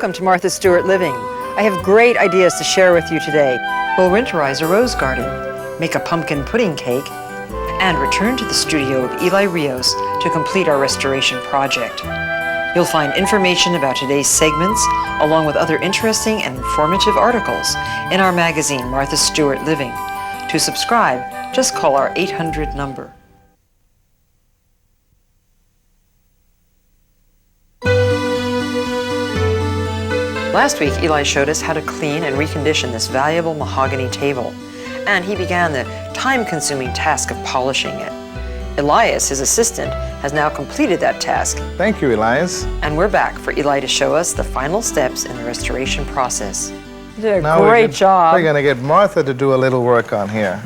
Welcome to Martha Stewart Living. I have great ideas to share with you today. We'll winterize a rose garden, make a pumpkin pudding cake, and return to the studio of Eli Rios to complete our restoration project. You'll find information about today's segments, along with other interesting and informative articles in our magazine, Martha Stewart Living. To subscribe, just call our 800 number. Last week, Eli showed us how to clean and recondition this valuable mahogany table, and he began the time-consuming task of polishing it. Elias, his assistant, has now completed that task. Thank you, Elias. And we're back for Eli to show us the final steps in the restoration process. You did a now great job. We're going to get Martha to do a little work on here.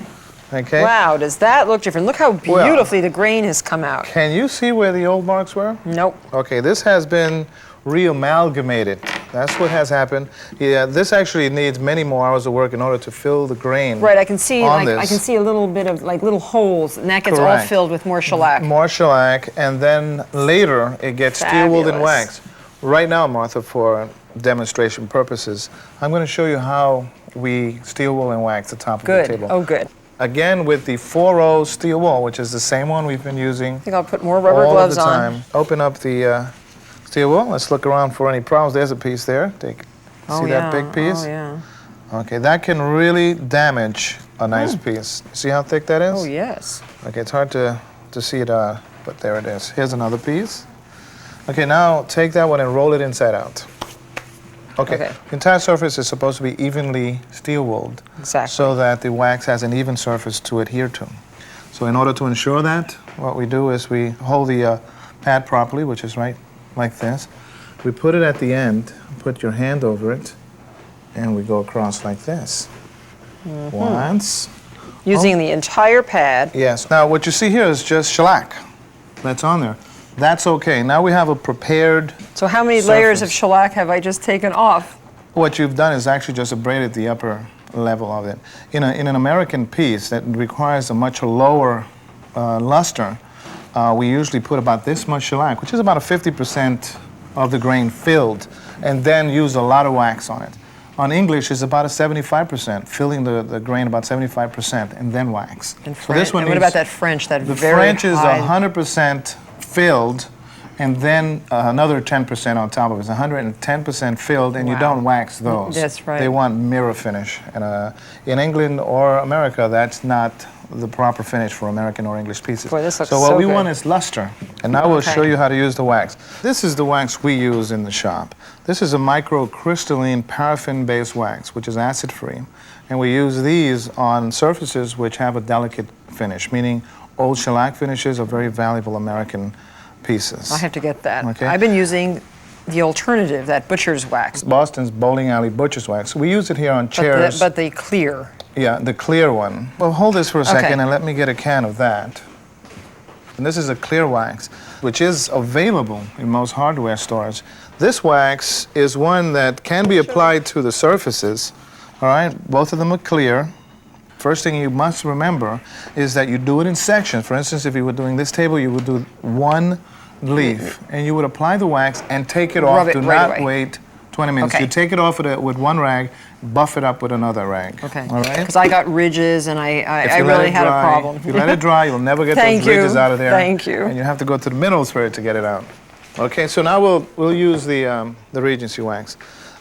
Okay? Wow, does that look different? Look how beautifully the grain has come out. Can you see where the old marks were? Nope. Okay, this has been re-amalgamated. That's what has happened. Yeah, this actually needs many more hours of work in order to fill the grain. Right, I can see this. I can see a little bit of little holes, and that gets all filled with more shellac. More shellac, and then later it gets steel wool and wax. Right now, Martha, for demonstration purposes, I'm going to show you how we steel wool and wax the top of the table. Oh, good. Again, with the 4-row steel wool, which is the same one we've been using. I think I'll put more rubber gloves on. All the time. Open up the steel wool. Let's look around for any problems. There's a piece there. See that big piece? Oh, yeah. Okay, that can really damage a nice piece. See how thick that is? Oh, yes. Okay, it's hard to see it, but there it is. Here's another piece. Okay, now take that one and roll it inside out. Okay. The entire surface is supposed to be evenly steel wooled. Exactly. So that the wax has an even surface to adhere to. So in order to ensure that, what we do is we hold the pad properly, which is right like this. We put it at the end, put your hand over it, and we go across like this. Once. Using the entire pad. Yes. Now what you see here is just shellac that's on there. That's okay. Now we have a prepared So how many layers of shellac have I just taken off? What you've done is actually just abraded the upper level of it. In an American piece that requires a much lower luster, we usually put about this much shellac, which is about a 50% of the grain filled, and then use a lot of wax on it. On English, it's about a 75%, filling the grain about 75%, and then wax. And so this one. And what about that French? The French is 100% filled, and then another 10% on top of it. It's 110% filled, and you don't wax those. That's right. They want mirror finish. And in England or America, that's not the proper finish for American or English pieces. Boy, this looks so what we want is luster. And now we'll show you how to use the wax. This is the wax we use in the shop. This is a microcrystalline paraffin-based wax, which is acid-free. And we use these on surfaces which have a delicate finish, meaning old shellac finishes are very valuable American pieces. I have to get that. Okay. I've been using the alternative, that butcher's wax. Boston's bowling alley butcher's wax. We use it here on chairs. But the clear. Yeah, the clear one. Well, hold this for a second and let me get a can of that. And this is a clear wax, which is available in most hardware stores. This wax is one that can be applied to the surfaces. All right, both of them are clear. First thing you must remember is that you do it in sections. For instance, if you were doing this table, you would do one leaf, and you would apply the wax and take it off. Do not wait 20 minutes. You take it off with one rag, buff it up with another rag. Okay. All right? Because I got ridges, and I really had a problem. If you let it dry, you'll never get those ridges out of there. Thank you. And you have to go to the middles for it to get it out. Okay, so now we'll use the Regency wax.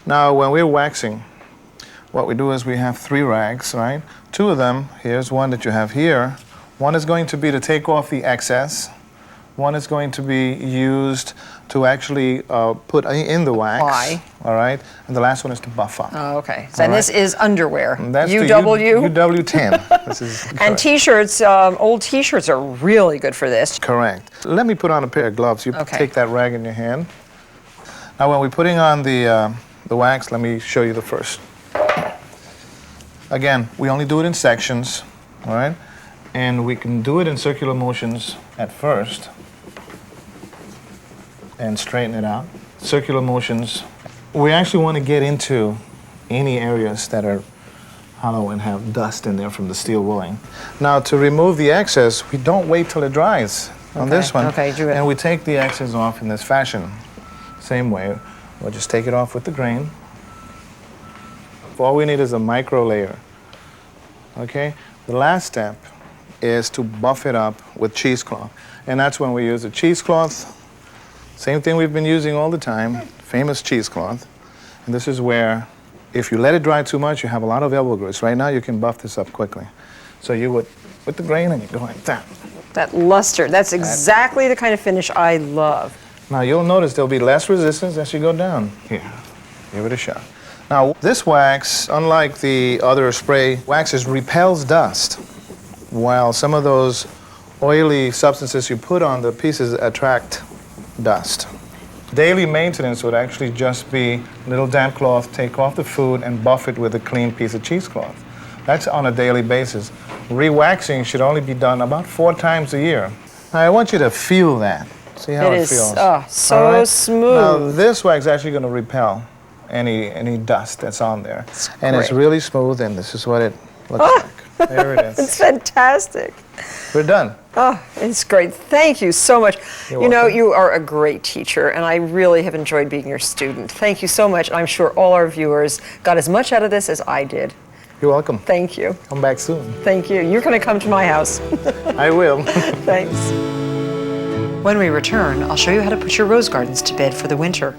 Now, when we're waxing, what we do is we have 3 rags, right? 2 of them, here's one that you have here. One is going to be to take off the excess. One is going to be used to actually put in the wax. Why? All right. And the last one is to buff up. Oh, okay. So this is underwear. And that's UW? UW10. This is correct. And T-shirts, old T-shirts are really good for this. Correct. Let me put on a pair of gloves. You take that rag in your hand. Now, when we're putting on the wax, let me show you the first. Again, we only do it in sections, all right? And we can do it in circular motions at first and straighten it out. Circular motions. We actually want to get into any areas that are hollow and have dust in there from the steel wooling. Now, to remove the excess, we don't wait till it dries on this one. Okay, do it. And we take the excess off in this fashion. Same way. We'll just take it off with the grain. All we need is a micro layer. Okay? The last step is to buff it up with cheesecloth. And that's when we use a cheesecloth. Same thing we've been using all the time, famous cheesecloth. And this is where, if you let it dry too much, you have a lot of elbow grease. Right now, you can buff this up quickly. So you would, with the grain, and you go like that. That luster, that's exactly the kind of finish I love. Now, you'll notice there'll be less resistance as you go down. Here, give it a shot. Now, this wax, unlike the other spray waxes, repels dust, while some of those oily substances you put on the pieces attract dust. Daily maintenance would actually just be a little damp cloth, take off the food, and buff it with a clean piece of cheesecloth. That's on a daily basis. Re-waxing should only be done about 4 times a year. Now, I want you to feel that. See how it feels. Oh, so smooth. Now, this wax is actually going to repel any dust that's on there. And it's really smooth, and this is what it looks like. There it is. It's fantastic. We're done. Oh, it's great. Thank you so much. You know, you are a great teacher, and I really have enjoyed being your student. Thank you so much. I'm sure all our viewers got as much out of this as I did. You're welcome. Thank you. Come back soon. Thank you. You're going to come to my house. I will. Thanks. When we return, I'll show you how to put your rose gardens to bed for the winter.